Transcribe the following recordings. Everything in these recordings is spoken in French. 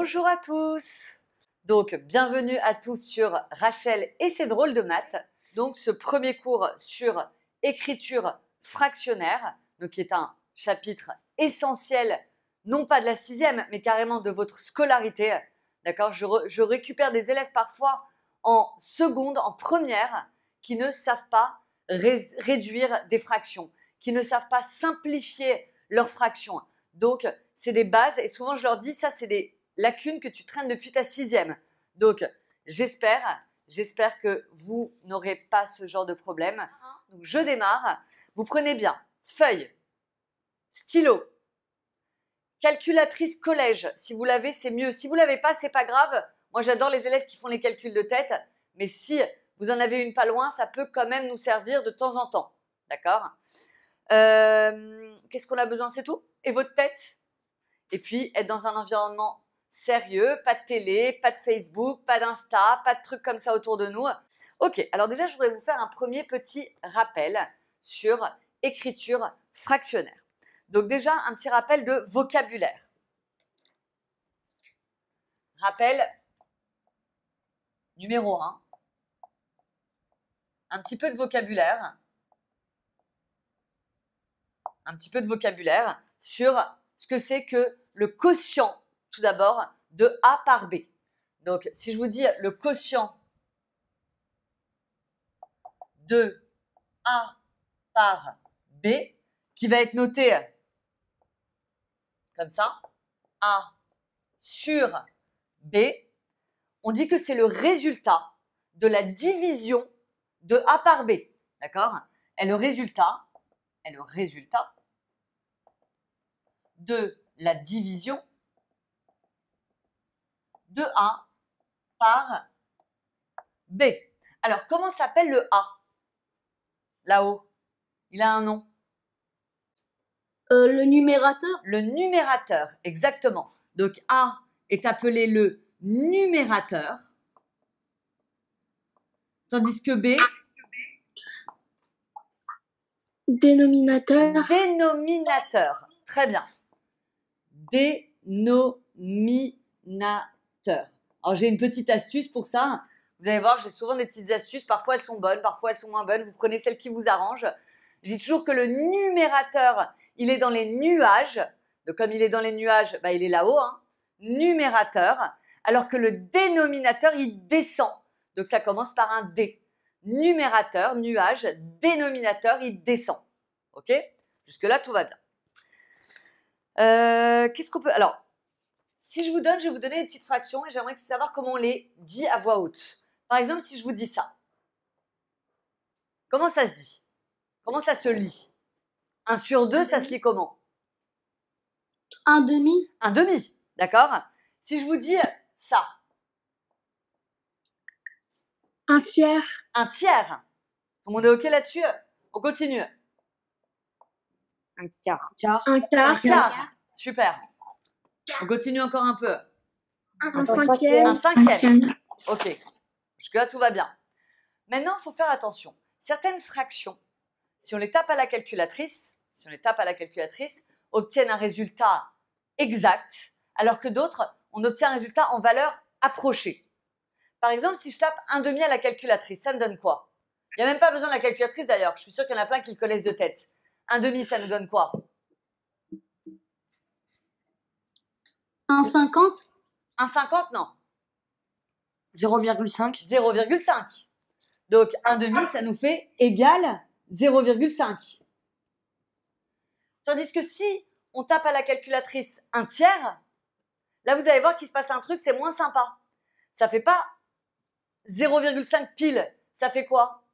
Bonjour à tous. Donc, bienvenue à tous sur Rachel et ses drôles de maths. Donc, ce premier cours sur écriture fractionnaire, donc qui est un chapitre essentiel, non pas de la 6e, mais carrément de votre scolarité. D'accord, je récupère des élèves parfois en seconde, en première, qui ne savent pas réduire des fractions, qui ne savent pas simplifier leurs fractions. Donc, c'est des bases et souvent je leur dis, ça c'est des lacunes que tu traînes depuis ta 6e. Donc, j'espère que vous n'aurez pas ce genre de problème. Donc, je démarre. Vous prenez bien feuille, stylo, calculatrice collège. Si vous l'avez, c'est mieux. Si vous ne l'avez pas, c'est pas grave. Moi, j'adore les élèves qui font les calculs de tête. Mais si vous en avez une pas loin, ça peut quand même nous servir de temps en temps. D'accord ? Qu'est-ce qu'on a besoin? C'est tout. Et votre tête? Et puis, être dans un environnement sérieux, pas de télé, pas de Facebook, pas d'Insta, pas de trucs comme ça autour de nous. Ok, alors déjà, je voudrais vous faire un premier petit rappel sur écriture fractionnaire. Donc déjà, un petit rappel de vocabulaire. Rappel numéro 1. Un petit peu de vocabulaire. Un petit peu de vocabulaire sur ce que c'est que le quotient, tout d'abord, de A par B. Donc, si je vous dis le quotient de A par B, qui va être noté comme ça, A sur B, on dit que c'est le résultat de la division de A par B. D'accord? Et le résultat de la division de A par B. Alors, comment s'appelle le A? Là-haut, il a un nom. Le numérateur. Le numérateur, exactement. Donc, A est appelé le numérateur, tandis que B, Dénominateur. dénominateur. Très bien. Dénominateur. Alors, j'ai une petite astuce pour ça. Vous allez voir, j'ai souvent des petites astuces. Parfois, elles sont bonnes, parfois, elles sont moins bonnes. Vous prenez celle qui vous arrange. Je dis toujours que le numérateur, il est dans les nuages. Donc, comme il est dans les nuages, bah, il est là-haut, hein. Numérateur. Alors que le dénominateur, il descend. Donc, ça commence par un D. Numérateur, nuage, dénominateur, il descend. Ok? Jusque-là, tout va bien. Qu'est-ce qu'on peut... Alors, si je vais vous donner des petites fractions et j'aimerais savoir comment on les dit à voix haute. Par exemple, si je vous dis ça, comment ça se dit? Comment ça se lit? 1 sur 2, ça se lit comment? Un demi. Un demi, d'accord? Si je vous dis ça, Un tiers. un tiers, tout le monde est OK là-dessus? On continue. Un quart. Un quart. Un quart, super. On continue encore un peu. Un cinquième. Un cinquième. Ok. Jusque-là, tout va bien. Maintenant, il faut faire attention. Certaines fractions, si on les tape à la calculatrice, obtiennent un résultat exact, alors que d'autres, on obtient un résultat en valeur approchée. Par exemple, si je tape un demi à la calculatrice, ça me donne quoi? Il n'y a même pas besoin de la calculatrice d'ailleurs. Je suis sûre qu'il y en a plein qui le connaissent de tête. Un demi, ça nous donne quoi? Un 50. Un 50, non. 0,5. 0,5. Donc, un demi, ça nous fait égal 0,5. Tandis que si on tape à la calculatrice un tiers, là, vous allez voir qu'il se passe un truc, c'est moins sympa. Ça fait pas 0,5 pile. Ça fait quoi?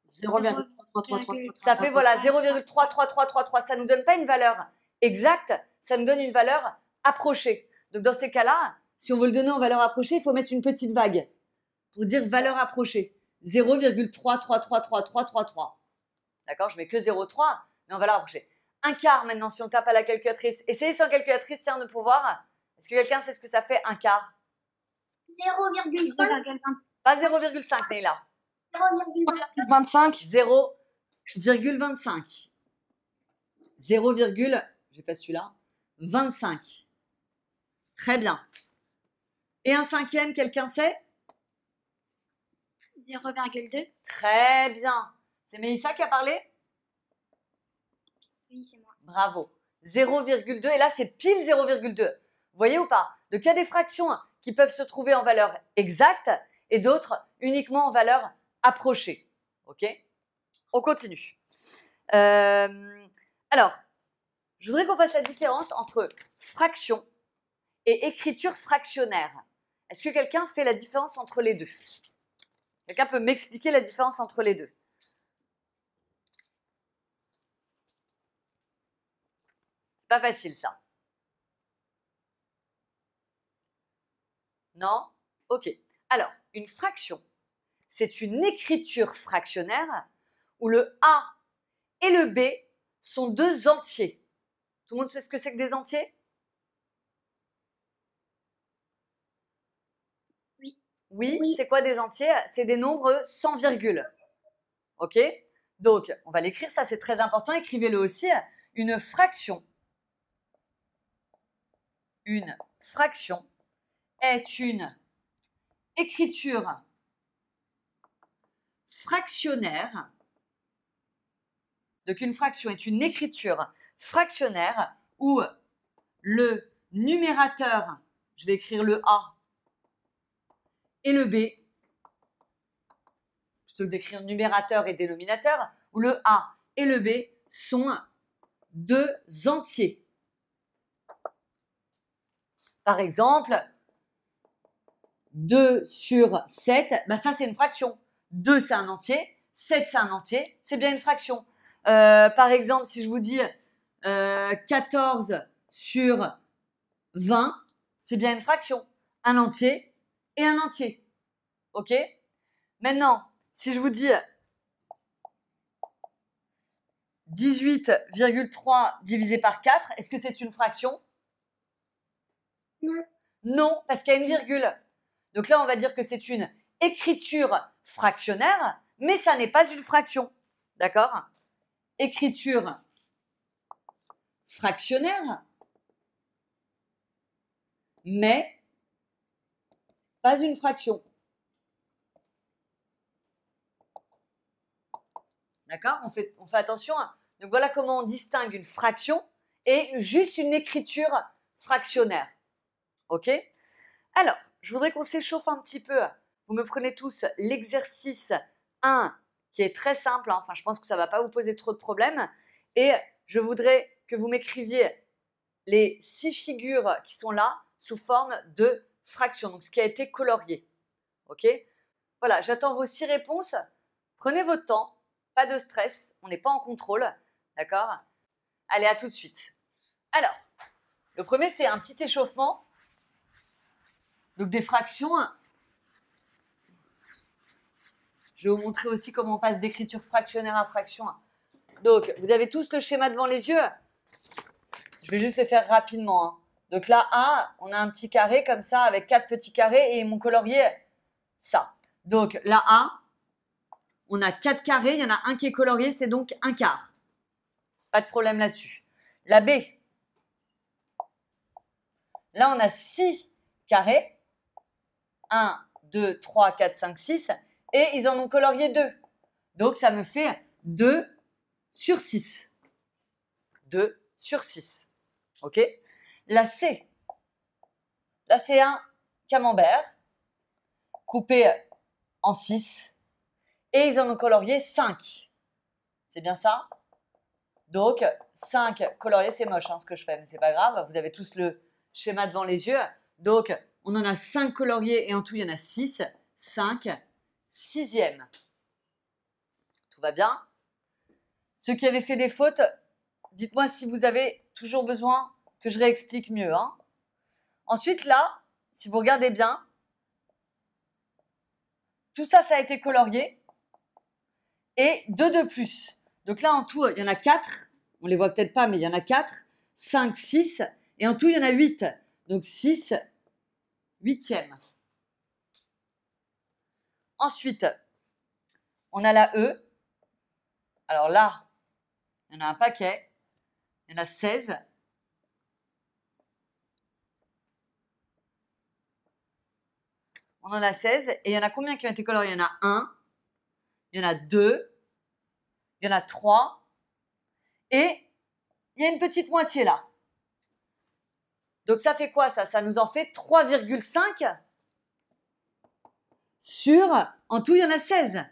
0,333. Ça fait, voilà, 0,33333. Ça ne nous donne pas une valeur exacte, ça nous donne une valeur approchée. Donc, dans ces cas-là, si on veut le donner en valeur approchée, il faut mettre une petite vague pour dire valeur approchée. 0,3333333. D'accord? Je mets que 0,3, mais en valeur approchée. Un quart, maintenant, si on tape à la calculatrice. Essayez sur la calculatrice, tiens, de pouvoir. Est-ce que quelqu'un sait ce que ça fait, un quart? 0,5. Pas 0,5, Neila. 25. 0,25. 0, j'ai fait celui-là. 25. Très bien. Et un cinquième, quelqu'un sait? 0,2. Très bien. C'est Mélissa qui a parlé? Oui, c'est moi. Bravo. 0,2 et là c'est pile 0,2. Vous voyez ou pas? Donc il y a des fractions qui peuvent se trouver en valeur exacte et d'autres uniquement en valeur approchée. Ok? On continue. Alors, je voudrais qu'on fasse la différence entre fraction et écriture fractionnaire. Est-ce que quelqu'un fait la différence entre les deux? Quelqu'un peut m'expliquer la différence entre les deux? C'est pas facile ça. Non? Ok. Alors, une fraction, c'est une écriture fractionnaire où le A et le B sont deux entiers. Tout le monde sait ce que c'est que des entiers? Oui. Oui, Oui. c'est quoi des entiers? C'est des nombres sans virgule. Ok? Donc, on va l'écrire, ça c'est très important, écrivez-le aussi. Une fraction est une écriture fractionnaire. Donc, une fraction est une écriture fractionnaire où le numérateur, je vais écrire le A et le B, plutôt que d'écrire numérateur et dénominateur, où le A et le B sont deux entiers. Par exemple, 2 sur 7, ben ça c'est une fraction. 2 c'est un entier, 7 c'est un entier, c'est bien une fraction. Par exemple, si je vous dis 14 sur 20, c'est bien une fraction. Un entier et un entier. Ok? Maintenant, si je vous dis 18,3 divisé par 4, est-ce que c'est une fraction? Non. Non, parce qu'il y a une virgule. Donc là, on va dire que c'est une écriture fractionnaire, mais ça n'est pas une fraction. D'accord? Écriture fractionnaire, mais pas une fraction. D'accord? On fait attention. Donc voilà comment on distingue une fraction et juste une écriture fractionnaire. Ok? Alors, je voudrais qu'on s'échauffe un petit peu. Vous me prenez tous l'exercice 1 qui est très simple. Enfin, je pense que ça ne va pas vous poser trop de problèmes. Et je voudrais que vous m'écriviez les 6 figures qui sont là sous forme de fractions. Donc, ce qui a été colorié. Ok? Voilà, j'attends vos 6 réponses. Prenez votre temps. Pas de stress. On n'est pas en contrôle. D'accord? Allez, à tout de suite. Alors, le premier, c'est un petit échauffement. Donc, des fractions. Je vais vous montrer aussi comment on passe d'écriture fractionnaire à fraction. Donc, vous avez tous le schéma devant les yeux. Je vais juste le faire rapidement. Donc là, A, on a un petit carré comme ça avec 4 petits carrés et mon colorier, ça. Donc là, A, on a 4 carrés, il y en a un qui est colorié, c'est donc un quart. Pas de problème là-dessus. La B, là, on a 6 carrés. 1, 2, 3, 4, 5, 6. Et ils en ont colorié 2. Donc, ça me fait 2 sur 6. 2 sur 6. OK? La C. Là, c'est un camembert coupé en 6. Et ils en ont colorié 5. C'est bien ça? Donc, 5 coloriés, c'est moche ce que je fais, mais c'est pas grave. Vous avez tous le schéma devant les yeux. Donc, on en a 5 coloriés et en tout, il y en a 6. 5, 6e. Tout va bien? Ceux qui avaient fait des fautes, dites-moi si vous avez toujours besoin que je réexplique mieux. Ensuite, là, si vous regardez bien, tout ça, ça a été colorié. Et 2 de plus. Donc là, en tout, il y en a 4. On ne les voit peut-être pas, mais il y en a 4. 5, 6. Et en tout, il y en a 8. Donc 6, 8e. Ensuite, on a la E. Alors là, il y en a un paquet. Il y en a 16. on en a 16. Et il y en a combien qui ont été coloriés? Il y en a 1, il y en a 2, il y en a 3. Et il y a une petite moitié là. Donc ça fait quoi ça? Ça nous en fait 3,5 sur, en tout il y en a 16.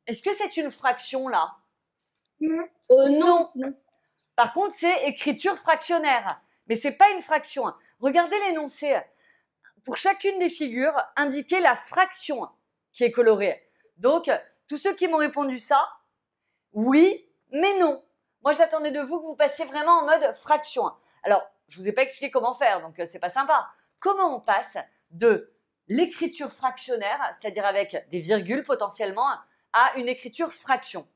Est-ce que c'est une fraction là? Non. Non. Par contre, c'est écriture fractionnaire. Mais c'est pas une fraction. Regardez l'énoncé. Pour chacune des figures, indiquez la fraction qui est colorée. Donc, tous ceux qui m'ont répondu ça, oui, mais non. Moi, j'attendais de vous que vous passiez vraiment en mode fraction. Alors, je vous ai pas expliqué comment faire, donc c'est pas sympa. Comment on passe de l'écriture fractionnaire, c'est-à-dire avec des virgules potentiellement, à une écriture fraction?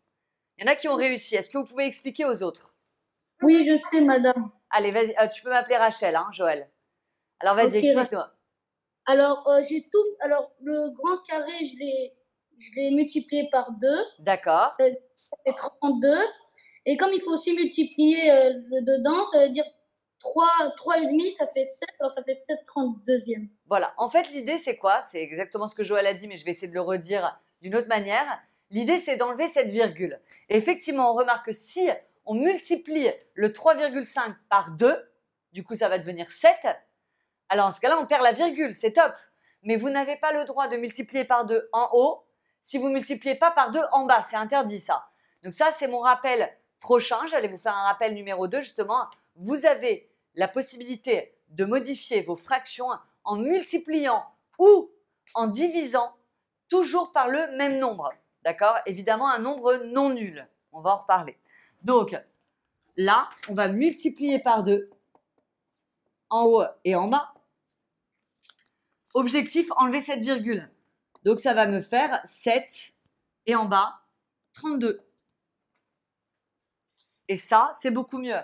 Il y en a qui ont réussi. Est-ce que vous pouvez expliquer aux autres? Oui, je sais, madame. Allez, vas-y, tu peux m'appeler Rachel, hein, Joël. Alors, vas-y, Ok, explique-nous. Alors, j'ai tout. Alors, le grand carré, je l'ai multiplié par 2. D'accord. Ça fait 32. Et comme il faut aussi multiplier le dedans, ça veut dire 3,5, ça fait 7. Alors, ça fait 7/32e. Voilà. En fait, l'idée, c'est quoi? C'est exactement ce que Joël a dit, mais je vais essayer de le redire d'une autre manière. L'idée, c'est d'enlever cette virgule. Et effectivement, on remarque que si on multiplie le 3,5 par 2, du coup, ça va devenir 7. Alors, en ce cas-là, on perd la virgule. C'est top. Mais vous n'avez pas le droit de multiplier par 2 en haut si vous ne multipliez pas par 2 en bas. C'est interdit, ça. Donc ça, c'est mon rappel prochain. J'allais vous faire un rappel numéro 2, justement. Vous avez la possibilité de modifier vos fractions en multipliant ou en divisant toujours par le même nombre. D'accord? Évidemment, un nombre non nul. On va en reparler. Donc, là, on va multiplier par 2 en haut et en bas. Objectif, enlever cette virgule. Donc, ça va me faire 7 et en bas, 32. Et ça, c'est beaucoup mieux.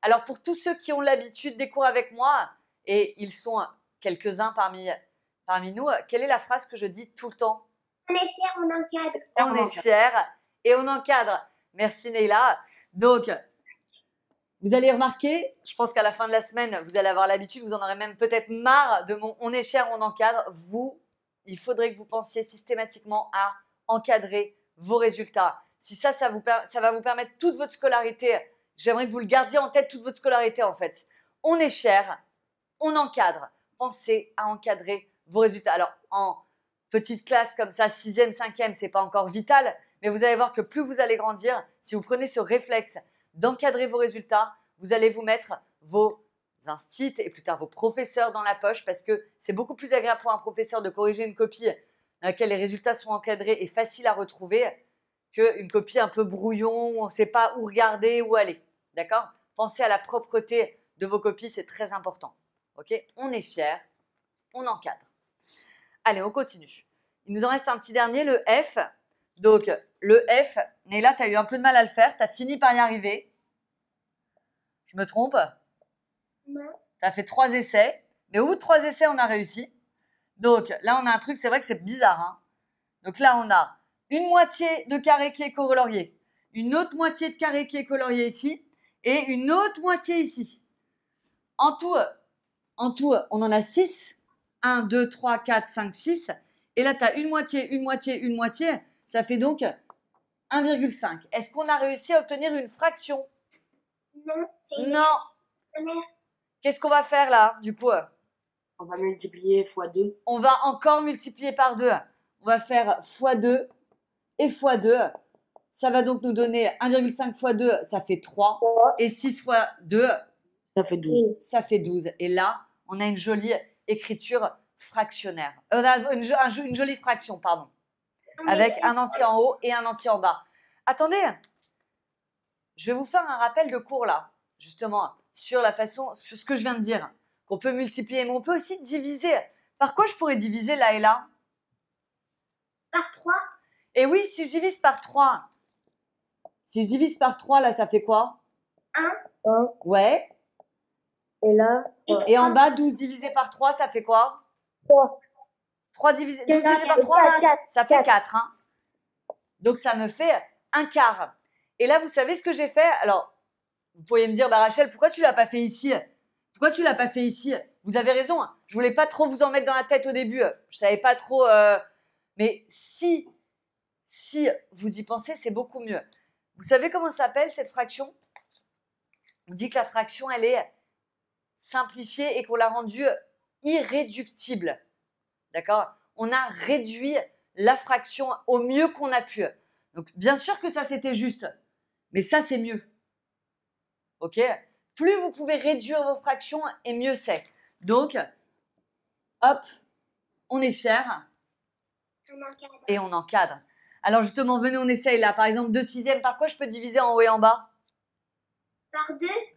Alors, pour tous ceux qui ont l'habitude des cours avec moi, et ils sont quelques-uns parmi nous, quelle est la phrase que je dis tout le temps? On est fiers, on encadre. On est fiers et on encadre. Merci Neila. Donc, vous allez remarquer, je pense qu'à la fin de la semaine, vous allez avoir l'habitude, vous en aurez même peut-être marre de mon on est fiers, on encadre. Vous, il faudrait que vous pensiez systématiquement à encadrer vos résultats. Si ça va vous permettre toute votre scolarité. J'aimerais que vous le gardiez en tête toute votre scolarité en fait. On est fiers, on encadre. Pensez à encadrer vos résultats. Alors, en petite classe comme ça, 6e, 5e, c'est pas encore vital, mais vous allez voir que plus vous allez grandir, si vous prenez ce réflexe d'encadrer vos résultats, vous allez vous mettre vos instits et plus tard vos professeurs dans la poche parce que c'est beaucoup plus agréable pour un professeur de corriger une copie dans laquelle les résultats sont encadrés et faciles à retrouver qu'une copie un peu brouillon où on ne sait pas où regarder, où aller. D'accord? Pensez à la propreté de vos copies, c'est très important. Ok? On est fiers, on encadre. Allez, on continue. Il nous en reste un petit dernier, le F. Donc, le F, Néla, tu as eu un peu de mal à le faire, tu as fini par y arriver. Je me trompe? Non. Tu as fait 3 essais, mais au bout de 3 essais, on a réussi. Donc, là, on a un truc, c'est vrai que c'est bizarre. Hein. Donc là, on a une moitié de carré qui est colorié, une autre moitié de carré qui est colorié ici, et une autre moitié ici. En tout, on en a 6. 1, 2, 3, 4, 5, 6. Et là, tu as une moitié, une moitié, une moitié. Ça fait donc 1,5. Est-ce qu'on a réussi à obtenir une fraction? Non. C'est une Non. fractionnaire. Qu'est-ce qu'on va faire là, du coup? On va multiplier x 2. On va encore multiplier par 2. On va faire x2 et x2. Ça va donc nous donner 1,5 x 2, ça fait 3. Et 6 x 2, Ça fait 12. ça fait 12. Et là, on a une jolie écriture fractionnaire. Une jolie fraction, pardon. Avec un entier en haut et un entier en bas. Attendez, je vais vous faire un rappel de cours là, justement, sur ce que je viens de dire, qu'on peut multiplier, mais on peut aussi diviser. Par quoi je pourrais diviser là et là? Par 3. Et oui, si je divise par 3, là, ça fait quoi? 1. Ouais. Et là, Et en bas, 12 divisé par 3, ça fait quoi? 3. 12 divisé par 3, ça fait 4. Hein. Donc, ça me fait un quart. Et là, vous savez ce que j'ai fait? Alors, vous pourriez me dire, bah, Rachel, pourquoi tu l'as pas fait ici? Pourquoi tu l'as pas fait ici? Vous avez raison, hein. Je voulais pas trop vous en mettre dans la tête au début. Je savais pas trop. Mais si vous y pensez, c'est beaucoup mieux. Vous savez comment ça s'appelle cette fraction? On dit que la fraction, elle est simplifiée et qu'on l'a rendue irréductible. D'accord? On a réduit la fraction au mieux qu'on a pu. Donc, bien sûr que ça, c'était juste. Mais ça, c'est mieux. OK? Plus vous pouvez réduire vos fractions, et mieux c'est. Donc, hop, on est fiers On encadre. et on encadre. Alors justement, venez, on essaye là. Par exemple, 2/6, par quoi je peux diviser en haut et en bas? Par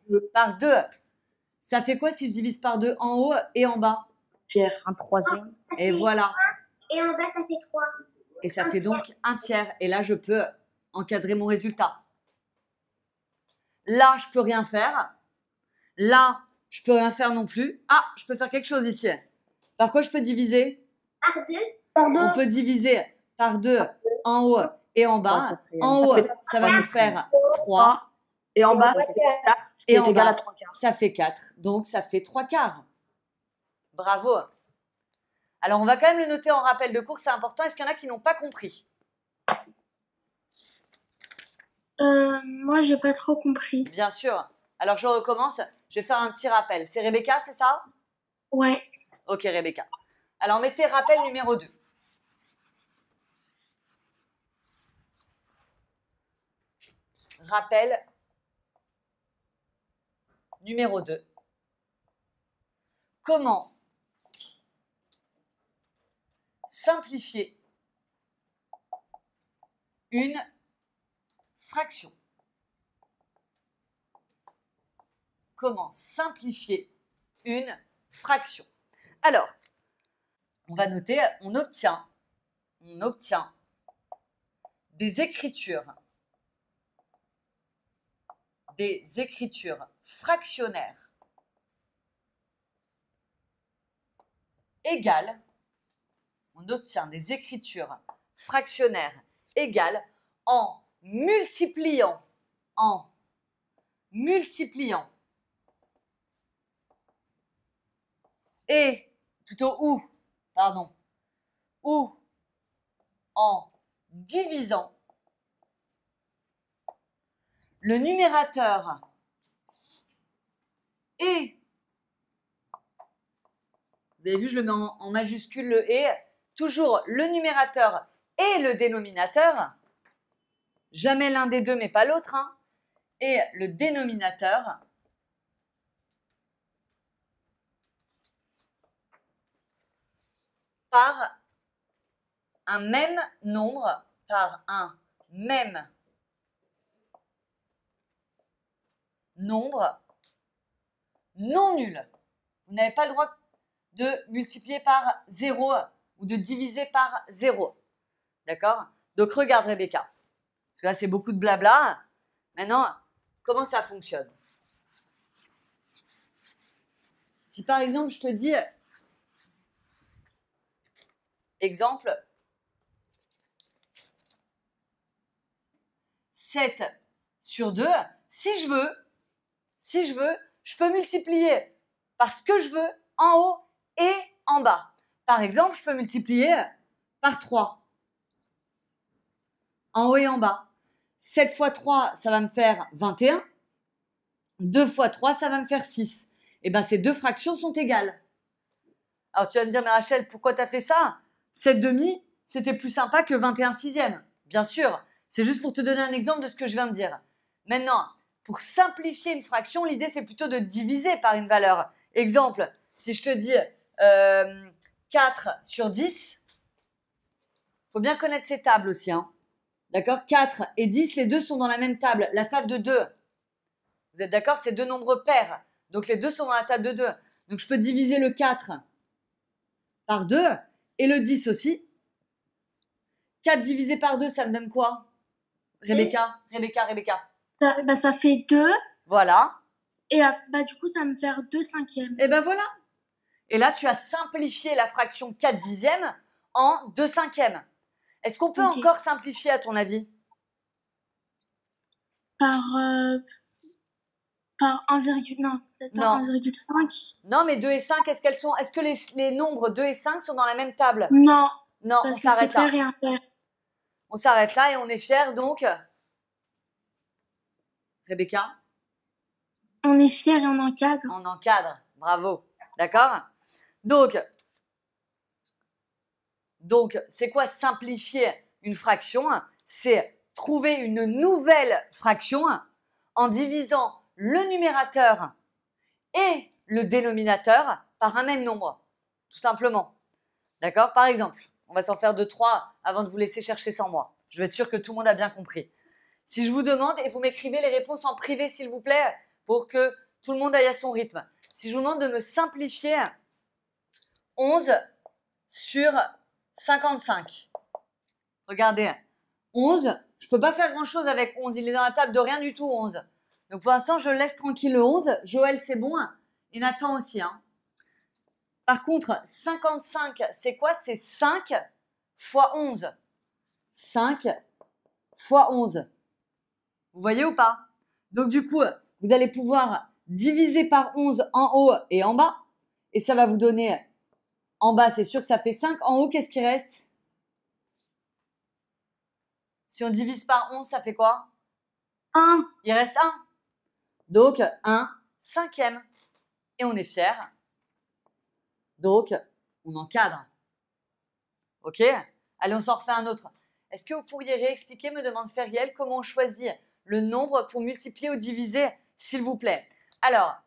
2. Par 2. Ça fait quoi si je divise par 2 en haut et en bas? Tiers, un troisième. Et voilà. Et en bas, ça fait 3. Et ça fait donc un tiers. Et là, je peux encadrer mon résultat. Là, je peux rien faire. Là, je peux rien faire non plus. Ah, je peux faire quelque chose ici. Par quoi je peux diviser? Par 2. Par On 2. peut diviser par 2 en haut et en bas. En haut, ça va nous faire 3. Et en bas, ça fait 4, ce qui Et est en égal bas, à 3 quarts. ça fait 4. Donc, ça fait 3 quarts. Bravo. Alors, on va quand même le noter en rappel de cours, c'est important. Est-ce qu'il y en a qui n'ont pas compris? Moi, j'ai pas trop compris. Bien sûr. Alors, je recommence. Je vais faire un petit rappel. C'est Rebecca, c'est ça? Ouais. Ok, Rebecca. Alors, mettez rappel numéro 2. Rappel numéro 2. Comment simplifier une fraction? Comment simplifier une fraction? Alors, on va noter, on obtient des écritures fractionnaires égales, on obtient des écritures fractionnaires égales en multipliant et plutôt ou en divisant le numérateur et, vous avez vu, je le mets en majuscule le et, toujours le numérateur et le dénominateur, jamais l'un des deux mais pas l'autre, hein, et le dénominateur par un même nombre, non nul. Vous n'avez pas le droit de multiplier par 0 ou de diviser par 0. D'accord? Donc regarde Rebecca. Parce que là c'est beaucoup de blabla. Maintenant, comment ça fonctionne? Si par exemple je te dis, exemple, 7 sur 2, si je veux, je peux multiplier par ce que je veux en haut et en bas. Par exemple, je peux multiplier par 3 en haut et en bas. 7 fois 3, ça va me faire 21. 2 fois 3, ça va me faire 6. Et bien, ces deux fractions sont égales. Alors, tu vas me dire, mais Rachel, pourquoi tu as fait ça? 7 demi, c'était plus sympa que 21 sixième. Bien sûr, c'est juste pour te donner un exemple de ce que je viens de dire. Maintenant, pour simplifier une fraction, l'idée, c'est plutôt de diviser par une valeur. Exemple, si je te dis 4 sur 10, il faut bien connaître ces tables aussi, hein. D'accord? 4 et 10, les deux sont dans la même table, la table de 2. Vous êtes d'accord? C'est deux nombres pairs. Donc, les deux sont dans la table de 2. Donc, je peux diviser le 4 par 2 et le 10 aussi. 4 divisé par 2, ça me donne quoi? Rebecca. Ça fait 2. Voilà. Et du coup, ça va me faire 2 cinquièmes. Et ben voilà. Et là, tu as simplifié la fraction 4 dixièmes en 2 cinquièmes. Est-ce qu'on peut Ok. encore simplifier à ton avis? Par par 1, non, peut-être Non. par 1,5. Non, mais 2 et 5, est-ce qu'elles sont... Est-ce que les nombres 2 et 5 sont dans la même table? Non, Non, on parce que c'est s'arrête là. pair et impair. On s'arrête là et on est fiers, donc... Rebecca? On est fiers et on encadre. On encadre. Bravo. D'accord? Donc, c'est quoi simplifier une fraction? C'est trouver une nouvelle fraction en divisant le numérateur et le dénominateur par un même nombre. Tout simplement. D'accord? Par exemple, on va s'en faire 2, 3 avant de vous laisser chercher sans moi. Je veux être sûr que tout le monde a bien compris. Si je vous demande, et vous m'écrivez les réponses en privé s'il vous plaît, pour que tout le monde aille à son rythme. Si je vous demande de me simplifier 11 sur 55. Regardez, 11, je ne peux pas faire grand-chose avec 11. Il est dans la table de rien du tout, 11. Donc pour l'instant, je laisse tranquille le 11. Joël, c'est bon. Et Nathan aussi. Hein. Par contre, 55, c'est quoi? C'est 5 fois 11. 5 fois 11. Vous voyez ou pas? Donc du coup, vous allez pouvoir diviser par 11 en haut et en bas. Et ça va vous donner, en bas, c'est sûr que ça fait 5. En haut, qu'est-ce qui reste? Si on divise par 11, ça fait quoi? 1. Il reste 1. Donc, 1 cinquième. Et on est fiers. Donc, on encadre. Ok? Allez, on s'en refait un autre. Est-ce que vous pourriez réexpliquer, me demande Feriel, comment on choisit le nombre pour multiplier ou diviser, s'il vous plaît? Alors,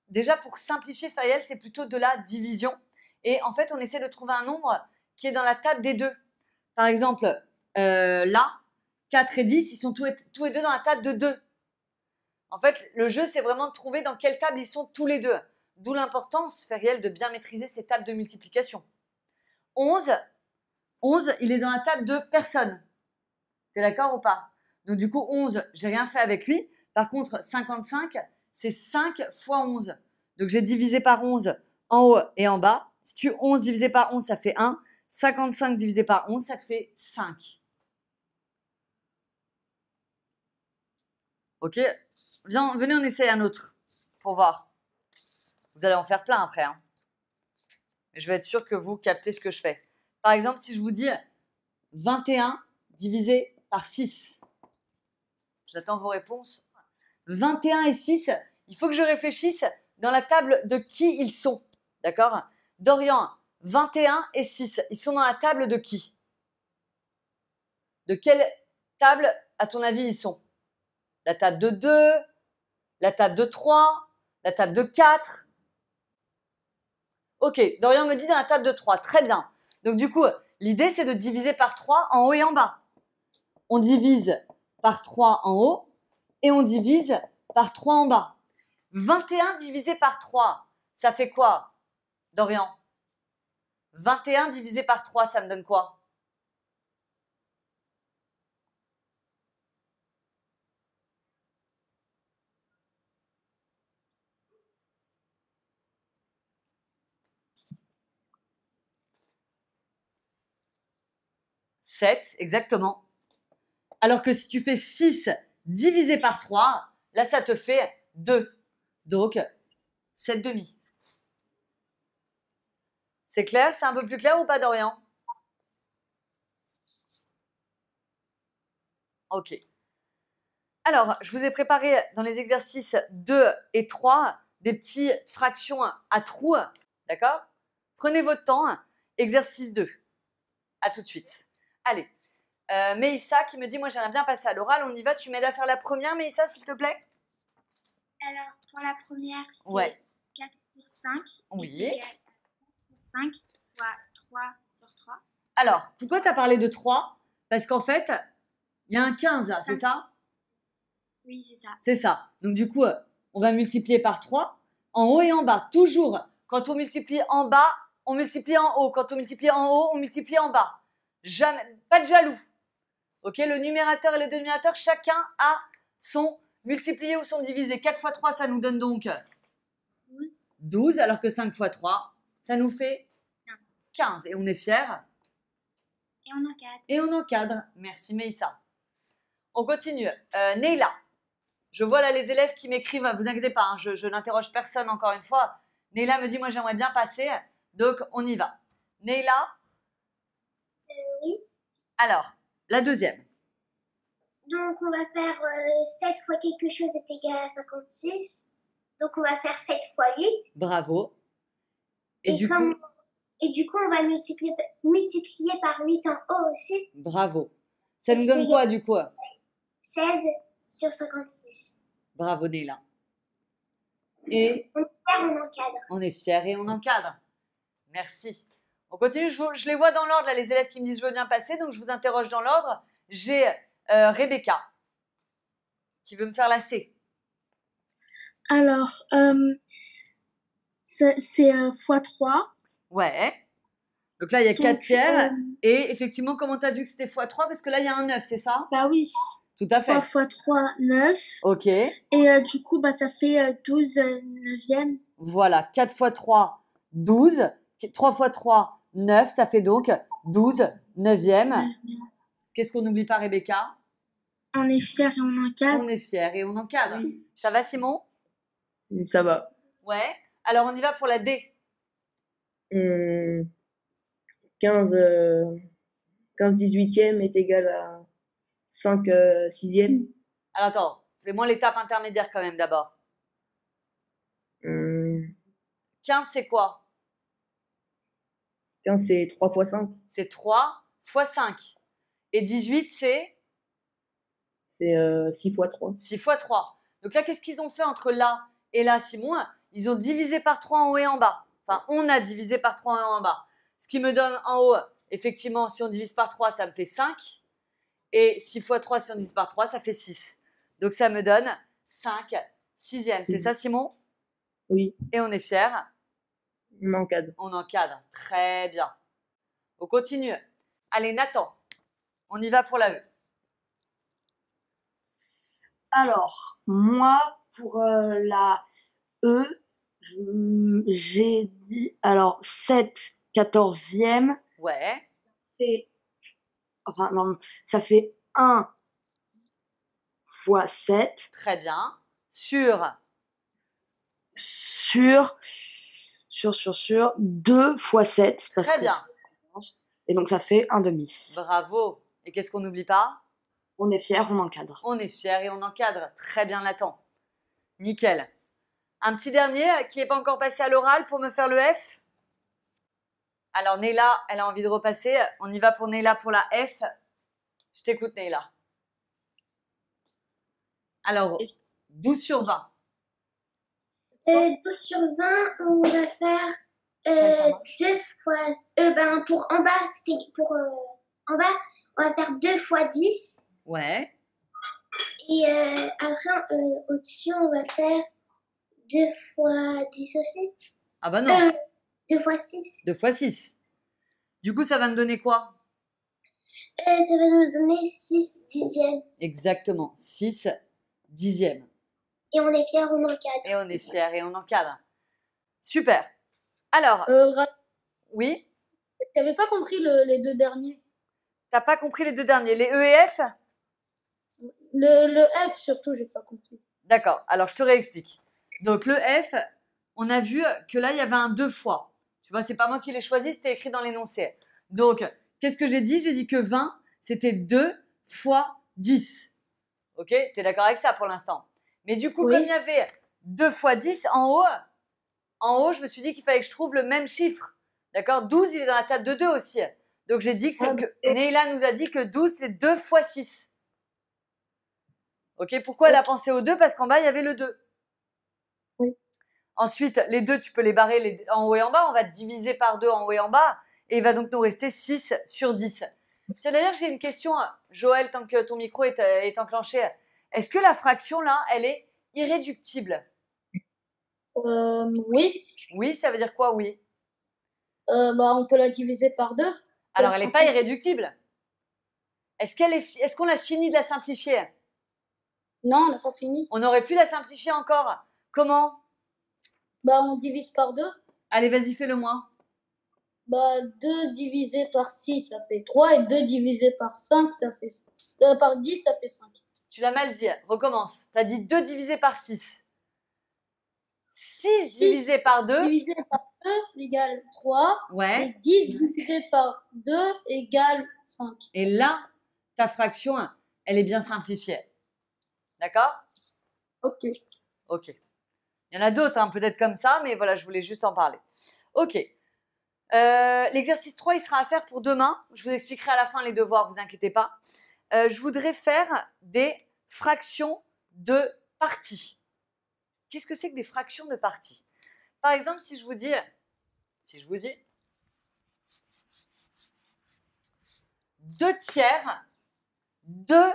déjà pour simplifier, Feriel, c'est plutôt de la division. Et en fait, on essaie de trouver un nombre qui est dans la table des deux. Par exemple, là, 4 et 10, ils sont tous les deux dans la table de 2. En fait, le jeu, c'est vraiment de trouver dans quelle table ils sont tous les deux. D'où l'importance, Feriel, de bien maîtriser ces tables de multiplication. 11, il est dans la table de personne. T'es d'accord ou pas? Donc du coup, 11, j'ai rien fait avec lui. Par contre, 55, c'est 5 fois 11. Donc j'ai divisé par 11 en haut et en bas. Si tu 11 divisé par 11, ça fait 1. 55 divisé par 11, ça te fait 5. Ok? Venez, on essaye un autre pour voir. Vous allez en faire plein après. Hein. Je vais être sûr que vous captez ce que je fais. Par exemple, si je vous dis 21 divisé par 6. J'attends vos réponses. 21 et 6, il faut que je réfléchisse dans la table de qui ils sont. D'accord? Dorian, 21 et 6, ils sont dans la table de qui? De quelle table, à ton avis, ils sont? La table de 2, la table de 3, la table de 4. Ok, Dorian me dit dans la table de 3. Très bien. Donc du coup, l'idée, c'est de diviser par 3 en haut et en bas. On divise par 3 en haut et on divise par 3 en bas. 21 divisé par 3, ça fait quoi, Dorian? 21 divisé par 3, ça me donne quoi? « 7, exactement. Alors que si tu fais 6 divisé par 3, là, ça te fait 2. Donc, 7 demi. C'est clair? C'est un peu plus clair ou pas, Dorian? Ok. Alors, je vous ai préparé dans les exercices 2 et 3 des petites fractions à trous. D'accord? Prenez votre temps. Exercice 2. À tout de suite. Allez. Meïssa qui me dit, moi j'aimerais bien passer à l'oral, on y va, tu m'aides à faire la première, Meïssa, s'il te plaît? Alors, pour la première, c'est Ouais. 4 sur 5. Oui. Égal à 4 sur 5 fois 3 sur 3. Alors, pourquoi tu as parlé de 3? Parce qu'en fait, il y a un 15 là, c'est ça? Oui, c'est ça. C'est ça. Donc du coup, on va multiplier par 3, en haut et en bas. Toujours, quand on multiplie en bas, on multiplie en haut. Quand on multiplie en haut, on multiplie en bas. Jamais, pas de jaloux. Ok, le numérateur et le dénominateur, chacun a son multiplié ou son divisé. 4 fois 3, ça nous donne donc 12. 12, alors que 5 fois 3, ça nous fait 15. Et on est fiers. Et on encadre. Et on encadre. Merci Meïssa. On continue. Neila. Je vois là les élèves qui m'écrivent, vous inquiétez pas, hein, je n'interroge personne encore une fois. Neila me dit, moi j'aimerais bien passer, donc on y va. Neila? Oui. Alors, la deuxième. Donc, on va faire 7 fois quelque chose est égal à 56. Donc, on va faire 7 fois 8. Bravo. Et du comme- coup, Et du coup, on va multiplier par 8 en haut aussi. bravo. Ça nous Est-ce donne qu'il y quoi du coup? 16 sur 56. Bravo Neila. Et On encadre. on est fiers et on encadre. Merci. On continue, je les vois dans l'ordre, là, les élèves qui me disent je veux bien passer, donc je vous interroge dans l'ordre. J'ai Rebecca qui veut me faire la C. Alors, c'est x3. Ouais. Donc là, il y a 4 Donc, tiers. Et effectivement, comment tu as vu que c'était x3? Parce que là, il y a un 9, c'est ça? Bah oui. Tout à fait. 3 x 3, 9. Ok. Et du coup, bah, ça fait 12 neuvièmes. Voilà, 4 x 3, 12. 3 x 3, 9. Ça fait donc 12 neuvièmes. Qu'est-ce qu'on n'oublie pas, Rebecca? On est fiers et on encadre. On est fiers et on encadre. Ça va, Simon? Ça va. Ouais. Alors, on y va pour la D. 15 18e est égal à 5 6e. Alors, attends. Fais-moi l'étape intermédiaire quand même d'abord. 15, c'est quoi? 15, c'est 3 fois 5. C'est 3 x 5. Et 18, c'est C'est 6 fois 3. 6 x 3. Donc là, qu'est-ce qu'ils ont fait entre là et là, Simon? Ils ont divisé par 3 en haut et en bas. Enfin, on a divisé par 3 en haut et en bas. Ce qui me donne en haut, effectivement, si on divise par 3, ça me fait 5. Et 6 x 3, si on divise par 3, ça fait 6. Donc ça me donne 5 sixièmes. C'est ça, Simon? Oui, Et on est fiers. on encadre. On encadre. Très bien. On continue. Allez, Nathan. On y va pour la E. Alors, moi, pour la E, j'ai dit, alors, 7 14e, Ouais. enfin, non, ça fait 1 fois 7 Très bien. Sur 2 fois 7. Parce Très que bien. et donc, ça fait 1 demi. Bravo. Et qu'est-ce qu'on n'oublie pas? On est fiers, on encadre. On est fiers et on encadre. Très bien, Nathan. Nickel. Un petit dernier qui n'est pas encore passé à l'oral pour me faire le F. Alors, Neila, elle a envie de repasser. On y va pour Neila pour la F. Je t'écoute, Neila. Alors, 12 sur 20. 12 sur 20, on va faire Ça marche. 2 fois... pour en bas, en bas, on va faire 2 fois 10. Ouais. Et après, au-dessus, on va faire 2 fois 10 aussi. Ah bah non. 2 fois 6. 2 fois 6. Du coup, ça va me donner quoi? Ça va nous donner 6 dixièmes. Exactement. 6 dixièmes. Et on est fiers, on encadre. Et on est fiers et on encadre. Super. Alors, oui, Tu n'avais pas compris les deux derniers. t'as pas compris les deux derniers, les E et F? Le F surtout, j'ai pas compris. D'accord, alors je te réexplique. Donc le F, on a vu que là, il y avait un 2 fois. Tu vois, c'est pas moi qui l'ai choisi, c'était écrit dans l'énoncé. Donc, qu'est-ce que j'ai dit? J'ai dit que 20, c'était 2 fois 10. Ok? Tu es d'accord avec ça pour l'instant? Mais du coup, Oui. comme il y avait 2 fois 10 en haut, je me suis dit qu'il fallait que je trouve le même chiffre. D'accord? 12, il est dans la table de 2 aussi. Donc, j'ai dit que Neila nous a dit que 12, c'est 2 fois 6. Ok? Pourquoi elle a pensé au 2? Parce qu'en bas, il y avait le 2. Oui. Ensuite, les 2, tu peux les barrer en haut et en bas. On va diviser par 2 en haut et en bas. Et il va donc nous rester 6 sur 10. Tiens, d'ailleurs, j'ai une question. Joël, tant que ton micro est enclenché. Est-ce que la fraction, là, elle est irréductible? Oui. Oui, ça veut dire quoi, oui? On peut la diviser par 2. Alors, elle n'est pas irréductible. Est-ce qu'on a fini de la simplifier? Non, on n'a pas fini. On aurait pu la simplifier encore. Comment? On divise par 2. Allez, vas-y, fais-le-moi. 2 divisé par 6, ça fait 3. Et 2 divisé par 5, ça fait par 10, ça fait 5. Tu l'as mal dit. Recommence. Tu as dit 2 divisé par 6. 6 6 divisé par 2. divisé par 2 égale 3. Ouais. Et 10 divisé par 2 égale 5. Et là, ta fraction, elle est bien simplifiée. D'accord? Ok. Ok. Il y en a d'autres, hein, peut-être comme ça, mais voilà, je voulais juste en parler. Ok. L'exercice 3, il sera à faire pour demain. Je vous expliquerai à la fin les devoirs, vous inquiétez pas. Je voudrais faire des fractions de parties. Qu'est-ce que c'est que des fractions de parties? Par exemple, si je vous dis 2 tiers, 2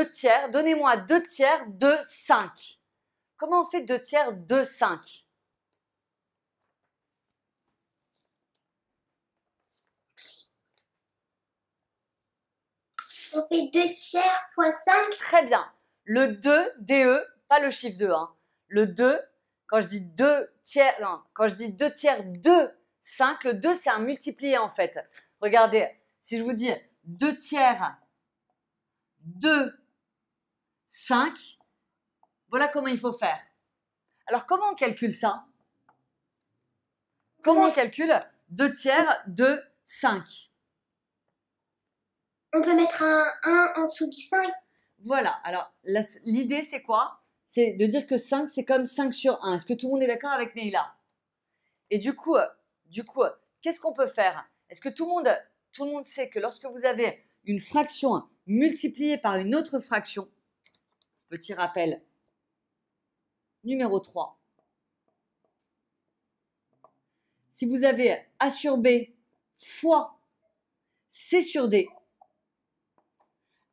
tiers, donnez-moi 2 tiers de 5. Comment on fait 2 tiers de 5? On fait 2 tiers fois 5. Très bien. Le 2, DE, pas le chiffre 2. Hein. Le 2, quand je dis 2 tiers, non, quand je dis 2 tiers de 5, le 2, c'est un multiplié en fait. Regardez, si je vous dis 2 tiers de 5, voilà comment il faut faire. Alors, comment on calcule ça? Comment on calcule 2 tiers de 5? On peut mettre un 1 en dessous du 5. Voilà, alors l'idée c'est quoi? C'est de dire que 5 c'est comme 5 sur 1. Est-ce que tout le monde est d'accord avec Neila? Et du coup, qu'est-ce qu'on peut faire? Est-ce que tout le monde sait que lorsque vous avez une fraction multipliée par une autre fraction, petit rappel, numéro 3, si vous avez A sur B fois C sur D,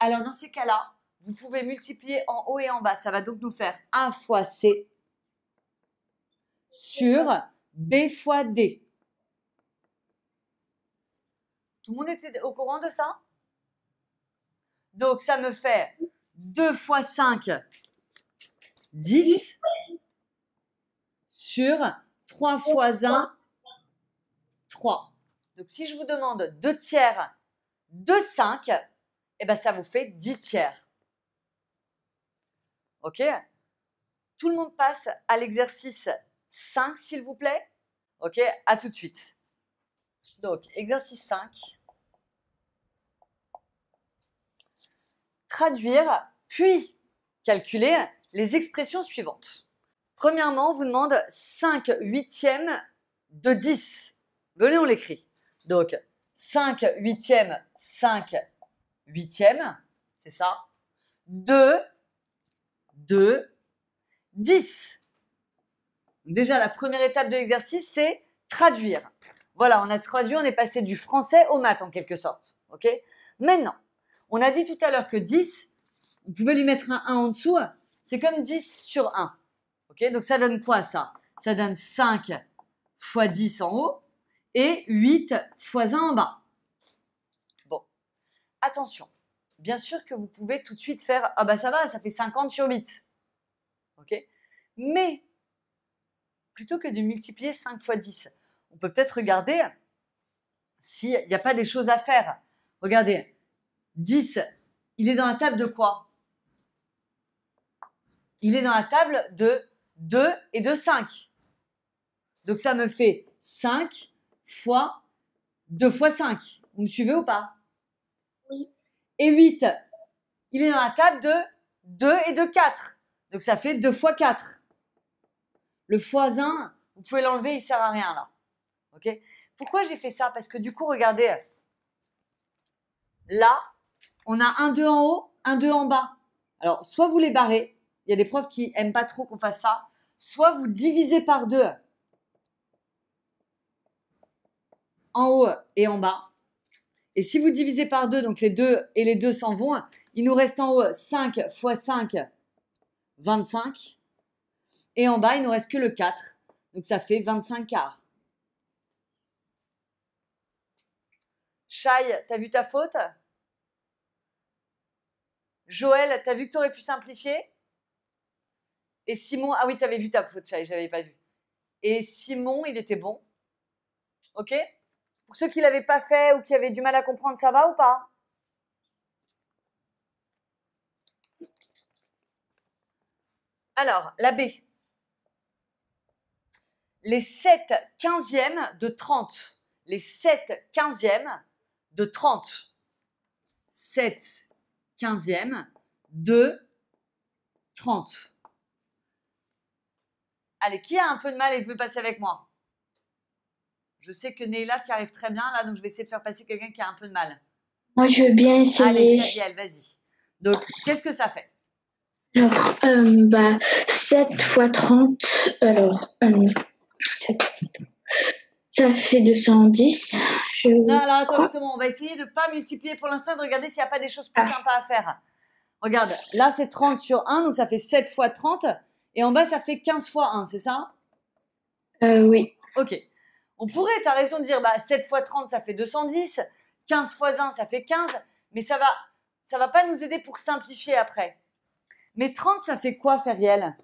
alors dans ces cas-là, vous pouvez multiplier en haut et en bas. Ça va donc nous faire A fois C sur B fois D. Tout le monde était au courant de ça? Donc ça me fait 2 fois 5, 10 sur 3 fois 1, 3. Donc si je vous demande 2 tiers de 5, eh ben, ça vous fait 10 tiers. Ok? Tout le monde passe à l'exercice 5, s'il vous plaît. Ok? À tout de suite. Donc, exercice 5. Traduire, puis calculer les expressions suivantes. Premièrement, on vous demande 5 huitièmes de 10. Venez, on l'écrit. Donc, 5 huitièmes, 5 huitièmes, c'est ça. 2, 10. Déjà, la première étape de l'exercice, c'est traduire. Voilà, on a traduit, on est passé du français au maths en quelque sorte. Ok? Maintenant, on a dit tout à l'heure que 10, vous pouvez lui mettre un 1 en dessous, c'est comme 10 sur 1. Ok? Donc ça donne quoi ça? Ça donne 5 fois 10 en haut et 8 fois 1 en bas. Bon, attention. Bien sûr que vous pouvez tout de suite faire, ah bah ça va, ça fait 50 sur 8. Ok? Mais, plutôt que de multiplier 5 fois 10, on peut peut-être regarder s'il n'y a pas des choses à faire. Regardez, 10, il est dans la table de quoi? Il est dans la table de 2 et de 5. Donc ça me fait 5 fois 2 fois 5. Vous me suivez ou pas? Oui. Et 8, il est dans la table de 2 et de 4. Donc ça fait 2 fois 4. Le fois 1, vous pouvez l'enlever, il ne sert à rien là. Ok? Pourquoi j'ai fait ça? Parce que du coup, regardez, là, on a un 2 en haut, un 2 en bas. Alors, soit vous les barrez, il y a des profs qui n'aiment pas trop qu'on fasse ça, soit vous divisez par 2 en haut et en bas. Et si vous divisez par 2, donc les 2 et les 2 s'en vont, il nous reste en haut 5 fois 5, 25. Et en bas, il ne nous reste que le 4. Donc ça fait 25 quarts. Shai, t'as vu ta faute? Joël, t'as vu que tu aurais pu simplifier? Et Simon, ah oui, t'avais vu ta faute, Shai, j'avais pas vu. Et Simon, il était bon. Ok? Pour ceux qui ne l'avaient pas fait ou qui avaient du mal à comprendre, ça va ou pas? Alors, la B. Les 7 quinzièmes de 30. Les 7 quinzièmes de 30. 7 quinzièmes de 30. Allez, qui a un peu de mal et veut passer avec moi? Je sais que Neila, tu y arrives très bien là, donc je vais essayer de faire passer quelqu'un qui a un peu de mal. Moi, je veux bien Allez, essayer. Gabriel, vas-y. Donc, qu'est-ce que ça fait? Alors, 7 fois 30. Alors, 7. Ça fait 210. Non, alors attends, justement, on va essayer de ne pas multiplier pour l'instant et de regarder s'il n'y a pas des choses plus sympas à faire. Regarde, là c'est 30 sur 1, donc ça fait 7 fois 30. Et en bas, ça fait 15 fois 1, c'est ça? Oui. Ok. On pourrait, tu as raison de dire, 7 fois 30, ça fait 210. 15 fois 1, ça fait 15. Mais ça va pas nous aider pour simplifier après. Mais 30, ça fait quoi, Feriel?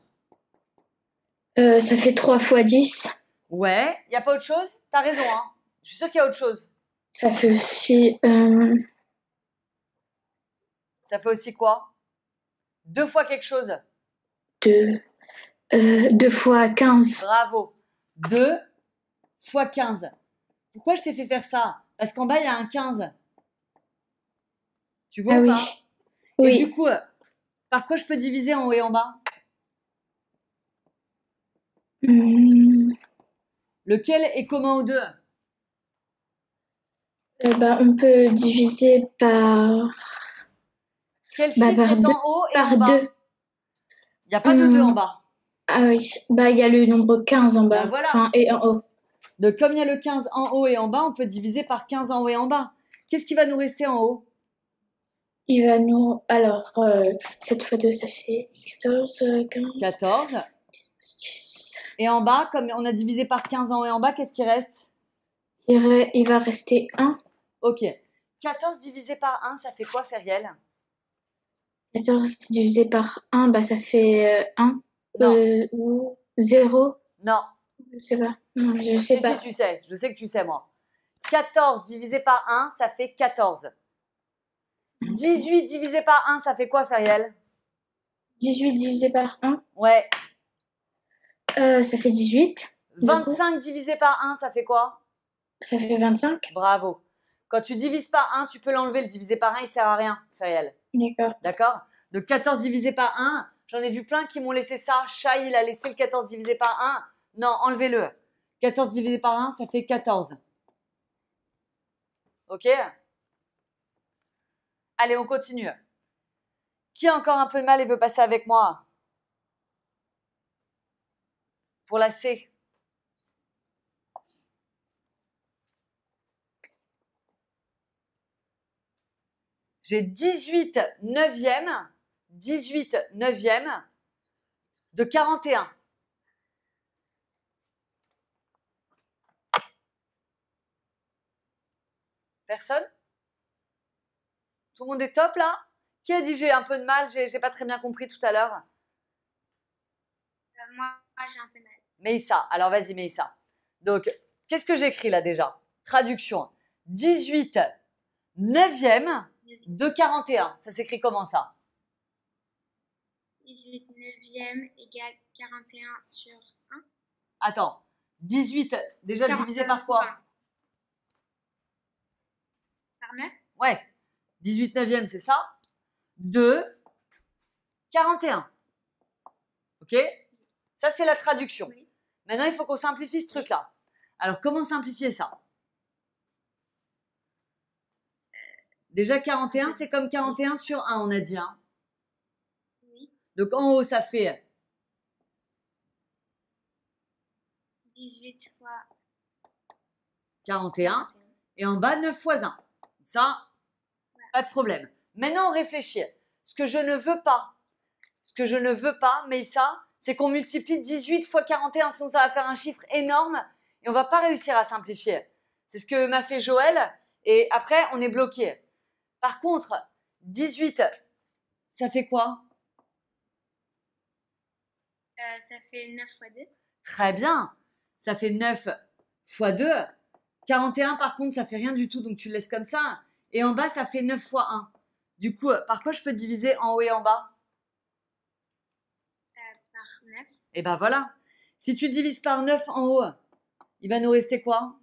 Ça fait 3 fois 10. Ouais, il n'y a pas autre chose? Tu as raison, hein. Je suis sûre qu'il y a autre chose. Ça fait aussi... Ça fait aussi quoi? 2 fois quelque chose. 2 fois 15. Bravo. 2 fois 15. Pourquoi je t'ai fait faire ça? Parce qu'en bas, il y a un 15. Tu vois Ah ou oui. pas? Oui. Et du coup, par quoi je peux diviser en haut et en bas? Lequel est commun aux deux? On peut diviser par... Quel chiffre par est deux. en haut et Par en bas? 2. Il n'y a pas de 2 en bas. Ah oui. Il y a le nombre 15 en bas. Voilà. Enfin, et en haut. Donc, comme il y a le 15 en haut et en bas, on peut diviser par 15 en haut et en bas. Qu'est-ce qui va nous rester en haut? Il va nous... Alors, 7 fois 2, ça fait 14, 15... 14. 10. Et en bas, comme on a divisé par 15 en haut et en bas, qu'est-ce qui reste? Il va rester 1. Ok. 14 divisé par 1, ça fait quoi, Feriel? 14 divisé par 1, ça fait 1. Non. 0. Non. Je sais pas. Non, je sais pas. Si, tu sais. Je sais que tu sais, moi. 14 divisé par 1, ça fait 14. 18 divisé par 1, ça fait quoi, Feriel? 18 divisé par 1, Ouais. ça fait 18. 25 divisé par 1, ça fait quoi? Ça fait 25. Bravo. Quand tu divises par 1, tu peux l'enlever. Le divisé par 1, il sert à rien, Feriel. D'accord. D'accord? De 14 divisé par 1, j'en ai vu plein qui m'ont laissé ça. Chai, il a laissé le 14 divisé par 1. Non, enlevez-le. 14 divisé par 1, ça fait 14. Ok? Allez, on continue. Qui a encore un peu de mal et veut passer avec moi? Pour la C. J'ai 18 neuvièmes de 41. Personne? Tout le monde est top là? Qui a dit j'ai un peu de mal? J'ai pas très bien compris tout à l'heure. Moi, j'ai un peu mal. Meïssa. Alors vas-y Meïssa. Donc, qu'est-ce que j'écris là déjà? Traduction. 18 neuvièmes de 41. Ça s'écrit comment ça? 18 neuvième égale 41 sur 1. Attends. 18 déjà divisé par quoi? Par 9. Ouais. 18 neuvièmes, c'est ça? De 41. Ok? Ça, c'est la traduction. Oui. Maintenant, il faut qu'on simplifie ce truc-là. Alors, comment simplifier ça? Déjà, 41, c'est comme 41 sur 1, on a dit. Hein? Oui. Donc, en haut, ça fait 18 fois 41. Et en bas, 9 fois 1. Ça, pas de problème. Maintenant, on réfléchit. Ce que je ne veux pas, mais ça, c'est qu'on multiplie 18 fois 41, sinon ça va faire un chiffre énorme et on va pas réussir à simplifier. C'est ce que m'a fait Joël et après, on est bloqué. Par contre, 18, ça fait quoi? Ça fait 9 fois 2. Très bien. Ça fait 9 fois 2. 41, par contre, ça fait rien du tout, donc tu le laisses comme ça. Et en bas, ça fait 9 fois 1. Du coup, par quoi je peux diviser en haut et en bas? Par Et ben voilà. Si tu divises par 9 en haut, il va nous rester quoi?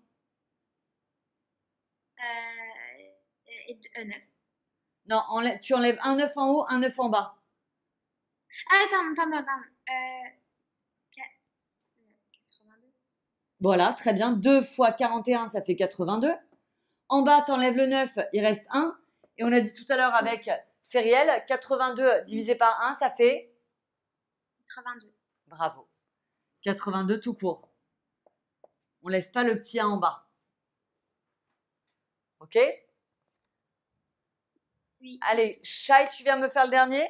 9. Non, tu enlèves un 9 en haut, un 9 en bas. Ah, pardon. 82. Voilà, très bien. 2 fois 41, ça fait 82. En bas, tu enlèves le 9, il reste 1. Et on a dit tout à l'heure avec Feriel, 82 divisé par 1, ça fait 82. Bravo. 82 tout court. On laisse pas le petit 1 en bas. Ok? Oui. Allez, Shai, tu viens me faire le dernier?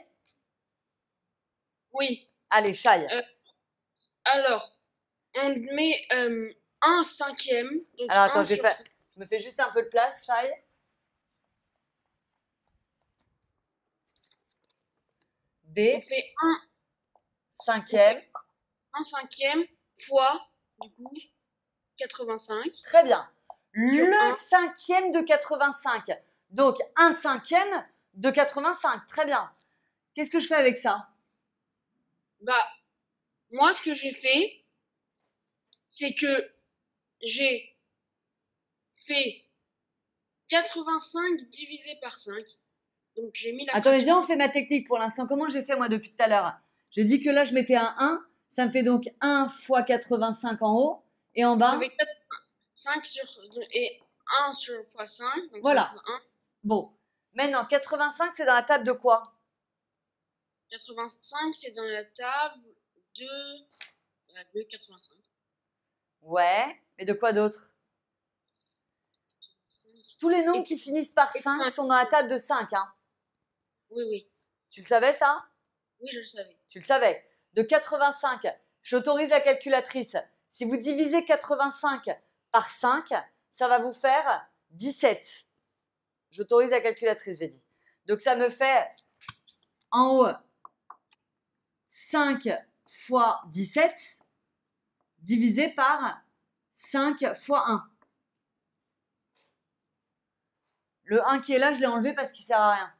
Oui. Allez, Shai. Alors, on met 1 cinquième. Donc Alors, attends, 1 je sur me fais juste un peu de place, Shai. on D, fait 1 cinquième. 1 cinquième fois, du coup, 85. Très bien. Sur Le un. cinquième de 85. Donc, un cinquième de 85. Très bien. Qu'est-ce que je fais avec ça? Bah, moi, ce que j'ai fait, c'est que j'ai fait 85 divisé par 5. Donc, j'ai mis la Attends, fraction. viens, on fait ma technique pour l'instant. Comment j'ai fait moi depuis tout à l'heure? J'ai dit que là, je mettais un 1. Ça me fait donc 1 fois 85 en haut. Et en bas, Ça fait 5 sur, et 1 sur fois 5. Donc Voilà. ça fait 1. bon. Maintenant, 85, c'est dans la table de quoi? 85, c'est dans la table de 85. Ouais. Mais de quoi d'autre? Tous les nombres qui finissent par 5 sont dans la table de 5. Hein. Oui, oui. Tu le savais ça? Oui, je le savais. Tu le savais. De 85, j'autorise la calculatrice. Si vous divisez 85 par 5, ça va vous faire 17. J'autorise la calculatrice, j'ai dit. Donc, ça me fait en haut 5 fois 17 divisé par 5 fois 1. Le 1 qui est là, je l'ai enlevé parce qu'il ne sert à rien.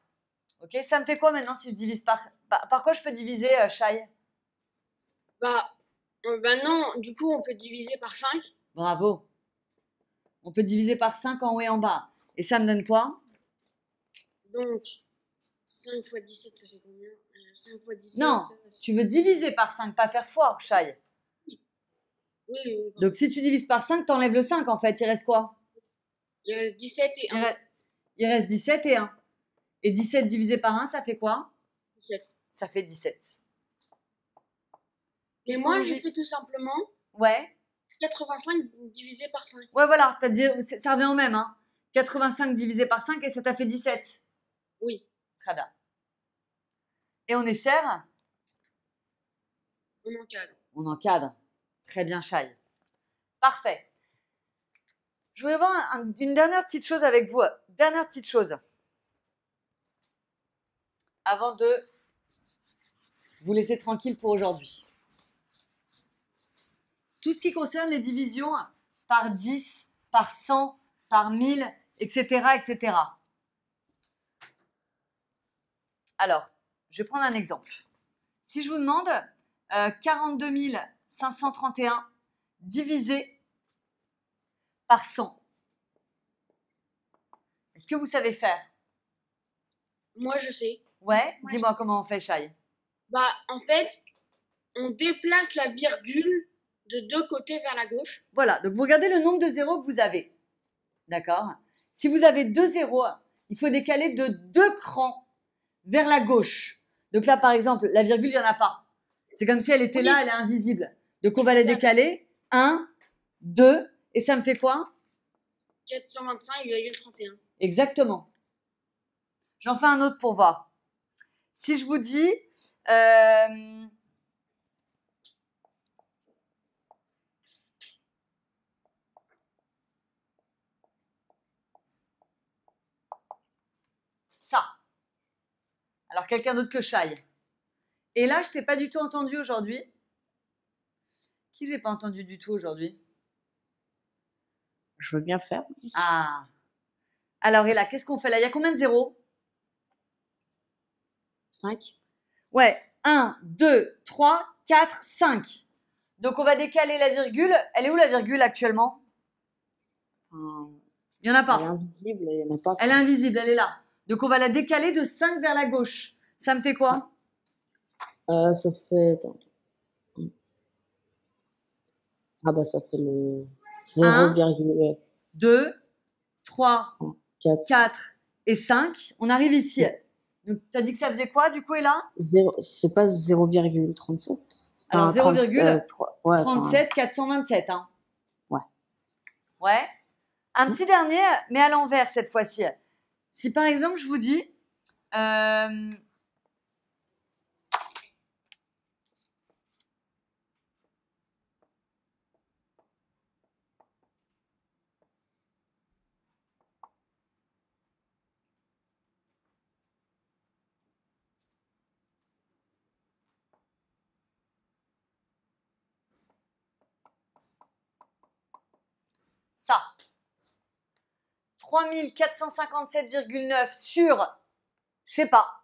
Ok, ça me fait quoi maintenant si je divise par quoi je peux diviser, Shai? Bah non, du coup, on peut diviser par 5. Bravo. On peut diviser par 5 en haut et en bas. Et ça me donne quoi? Donc, 5 fois 17, ça fait combien 5 fois 17, Non, ça fait... tu veux diviser par 5, pas faire fois, Shai. Oui. Donc si tu divises par 5, t'enlèves le 5 en fait. Il reste quoi? Il reste 17 et 1. Il reste 17 et 1. Et 17 divisé par 1, ça fait quoi? 17. Ça fait 17. Et Qu'est-ce moi, qu'on j'ai dit? fait tout simplement Ouais. 85 divisé par 5. Ouais, voilà. Ça revient au même. Hein. 85 divisé par 5 et ça t'a fait 17. Oui. Très bien. Et on est fiers? On encadre. On encadre. Très bien, Shai. Parfait. Je voulais voir une dernière petite chose avec vous. Dernière petite chose. Avant de vous laisser tranquille pour aujourd'hui. Tout ce qui concerne les divisions par 10, par 100, par 1000, etc., etc. Alors, je vais prendre un exemple. Si je vous demande 42 531 divisé par 100, est-ce que vous savez faire? Moi, je sais. Ouais, Moi, dis-moi je sais. comment on fait, Shai. Bah, en fait, on déplace la virgule de deux côtés vers la gauche. Voilà, donc vous regardez le nombre de zéros que vous avez. D'accord? Si vous avez 2 zéros, il faut décaler de 2 crans vers la gauche. Donc là, par exemple, la virgule, il n'y en a pas. C'est comme si elle était là, elle est invisible. Donc on va la décaler. 1, 2, et ça me fait quoi? 425,31. Exactement. J'en fais un autre pour voir. Si je vous dis... ça. Alors, quelqu'un d'autre que Shai. Et là, je t'ai pas du tout entendu aujourd'hui. Qui j'ai pas entendu du tout aujourd'hui? Je veux bien faire. Ah. Alors, et là, qu'est-ce qu'on fait là? Il y a combien de zéros? 5. Ouais. 1, 2, 3, 4, 5. Donc, on va décaler la virgule. Elle est où la virgule actuellement? Il n'y en a Elle est pas. invisible et il n'y en a pas. Elle est invisible, elle est là. Donc, on va la décaler de 5 vers la gauche. Ça me fait quoi? Ça fait. Attends. Ah bah ça fait le 0,4. 2, 3, 4 et 5. On arrive ici. Donc, tu as dit que ça faisait quoi, du coup, et là? C'est pas 0,37. Alors, Enfin, 0,37 427. Hein. Ouais. Ouais. Un petit dernier, mais à l'envers cette fois-ci. Si par exemple, je vous dis... ça. 3457,9 sur, je sais pas,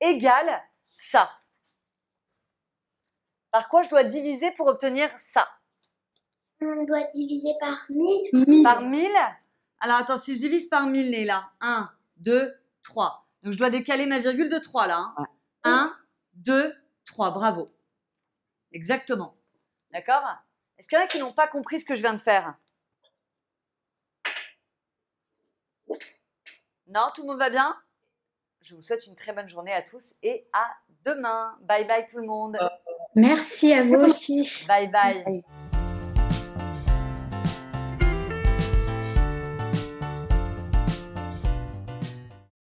égale ça. Par quoi je dois diviser pour obtenir ça? On doit diviser par 1000. Par 1000? Alors attends, si je divise par 1000, Leïla, 1, 2, 3. Donc je dois décaler ma virgule de 3 là. Hein. 1, 2, 3, bravo. Exactement. D'accord? Est-ce qu'il y en a qui n'ont pas compris ce que je viens de faire? Non, tout le monde va bien? Je vous souhaite une très bonne journée à tous et à demain. Bye bye tout le monde. Merci à vous aussi. Bye bye. Bye.